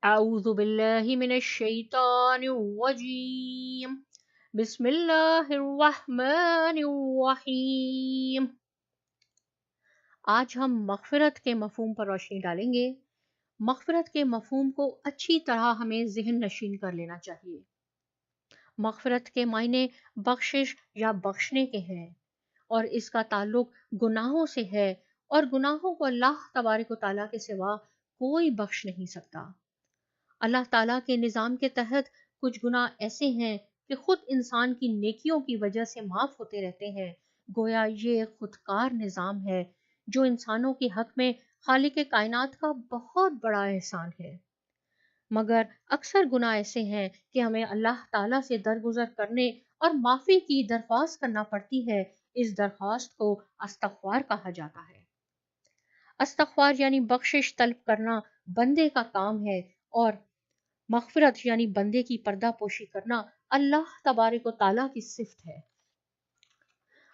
أعوذ بالله من الشيطان الرجيم بسم الله الرحمن الرحیم۔ آج ہم مغفرت کے مفہوم پر روشنی ڈالیں گے۔ مغفرت کے مفہوم کو اچھی طرح ہمیں ذہن نشین کر لینا چاہیے۔ مغفرت کے معنی بخشش یا بخشنے کے ہیں اور اس کا تعلق گناہوں سے ہے، اور گناہوں کو اللہ تبارک و تعالیٰ کے سوا کوئی بخش نہیں سکتا۔ اللہ تعالیٰ کے نظام کے تحت کچھ گناہ ایسے ہیں کہ خود انسان کی نیکیوں کی وجہ سے معاف ہوتے رہتے ہیں، گویا یہ خودکار نظام ہے جو انسانوں کے حق میں خالق کائنات کا بہت بڑا احسان ہے۔ مگر اکثر گناہ ایسے ہیں کہ ہمیں اللہ تعالیٰ سے درگزر کرنے اور معافی کی درخواست کرنا پڑتی ہے۔ اس درخواست کو استغفار کہا جاتا ہے۔ استغفار یعنی بخشش طلب کرنا بندے کا کام ہے، اور مغفرت یعنی بندے کی پردہ پوشی کرنا اللہ تبارک و تعالیٰ کی صفت ہے۔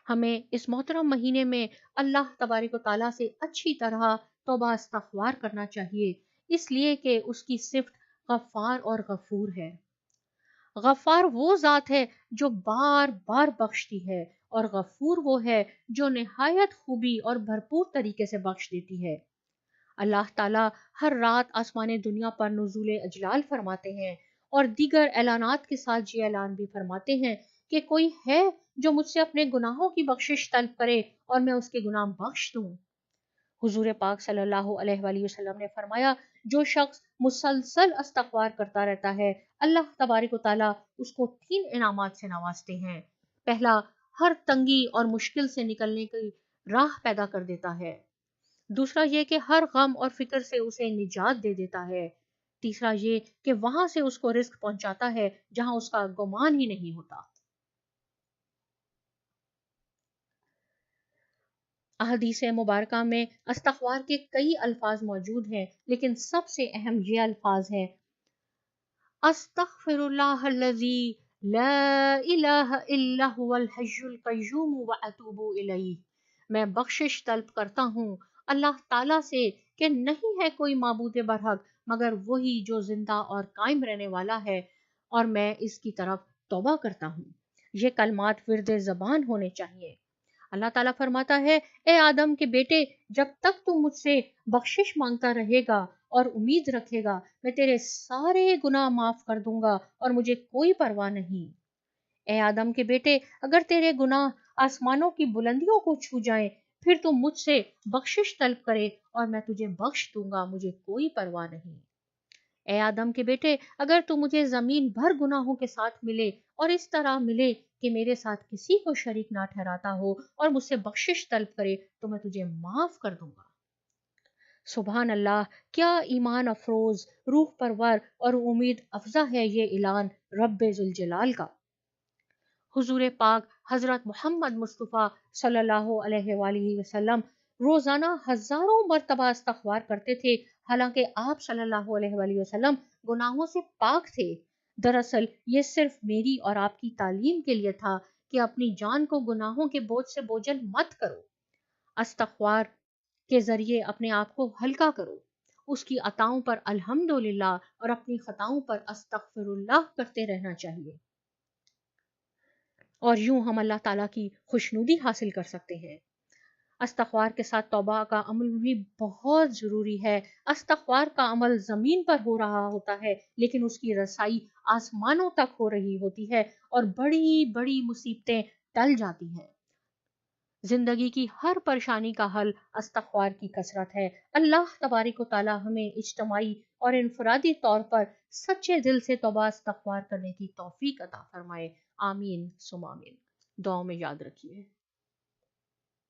ہمیں اس محترم مہینے میں اللہ تبارک و تعالیٰ سے اچھی طرح توبہ استغفار کرنا چاہیے، اس لیے کہ اس کی صفت غفار اور غفور ہے۔ غفار وہ ذات ہے جو بار بار بخشتی ہے، اور غفور وہ ہے جو نہایت خوبی اور بھرپور طریقے سے بخش دیتی ہے۔ اللہ تعالیٰ ہر رات آسمان دنیا پر نزول اجلال فرماتے ہیں، اور دیگر اعلانات کے ساتھ یہ اعلان بھی فرماتے ہیں کہ کوئی ہے جو مجھ سے اپنے گناہوں کی بخشش طلب کرے اور میں اس کے گناہ بخش دوں۔ حضور پاک صلی اللہ علیہ وآلہ وسلم نے فرمایا، جو شخص مسلسل استغفار کرتا رہتا ہے، اللہ تبارک و تعالیٰ اس کو 3 انعامات سے نوازتے ہیں۔ پہلا، ہر تنگی اور مشکل سے نکلنے کی راہ پیدا کر دیتا ہے۔ دوسرا یہ کہ ہر غم اور فکر سے اسے نجات دے دیتا ہے۔ تیسرا یہ کہ وہاں سے اس کو رزق پہنچاتا ہے جہاں اس کا گمان ہی نہیں ہوتا۔ احادیث مبارکہ میں استغفار کے کئی الفاظ موجود ہیں، لیکن سب سے اہم یہ الفاظ ہیں: استغفر اللہ الذی لا الہ الا هو الحی القیوم واتوب الیہ۔ میں بخشش طلب کرتا ہوں اللہ تعالیٰ سے کہ نہیں ہے کوئی معبود برحق مگر وہی جو زندہ اور قائم رہنے والا ہے، اور میں اس کی طرف توبہ کرتا ہوں۔ یہ کلمات ورد زبان ہونے چاہیے۔ اللہ تعالیٰ فرماتا ہے، اے آدم کے بیٹے، جب تک تو مجھ سے بخشش مانگتا رہے گا اور امید رکھے گا، میں تیرے سارے گناہ معاف کر دوں گا اور مجھے کوئی پرواہ نہیں۔ اے آدم کے بیٹے، اگر تیرے گناہ آسمانوں کی بلندیوں کو چھو جائیں، پھر تو مجھ سے بخشش طلب کرے اور میں تجھے بخش دوں گا، مجھے کوئی پرواہ نہیں۔ اے آدم کے بیٹے، اگر تو مجھے زمین بھر گناہوں کے ساتھ ملے اور اس طرح ملے کہ میرے ساتھ کسی کو شریک نہ ٹھہراتا ہو اور مجھ سے بخشش طلب کرے تو میں تجھے معاف کر دوں گا۔ سبحان اللہ، کیا ایمان افروز، روح پرور اور امید افزا ہے یہ اعلان رب ذوالجلال کا۔ حضور پاک حضرت محمد مصطفیٰ صلی اللہ علیہ وآلہ وسلم روزانہ ہزاروں مرتبہ استغفار کرتے تھے، حالانکہ آپ صلی اللہ علیہ وآلہ وسلم گناہوں سے پاک تھے۔ دراصل یہ صرف میری اور آپ کی تعلیم کے لیے تھا کہ اپنی جان کو گناہوں کے بوجھ سے بوجھل مت کرو۔ استغفار کے ذریعے اپنے آپ کو ہلکا کرو، اس کی عطاؤں پر الحمدللہ اور اپنی خطاؤں پر استغفر اللہ کرتے رہنا چاہیے، اور یوں ہم اللہ تعالیٰ کی خوشنودی حاصل کر سکتے ہیں۔ استغفار کے ساتھ توبہ کا عمل بھی بہت ضروری ہے۔ استغفار کا عمل زمین پر ہو رہا ہوتا ہے، لیکن اس کی رسائی آسمانوں تک ہو رہی ہوتی ہے اور بڑی بڑی مصیبتیں ٹل جاتی ہیں۔ زندگی کی ہر پریشانی کا حل استغفار کی کثرت ہے۔ اللہ تبارک و تعالی ہمیں اجتماعی اور انفرادی طور پر سچے دل سے توبہ استغفار کرنے کی توفیق عطا فرمائے۔ آمین ثم آمین۔ دعاؤں میں یاد رکھیے۔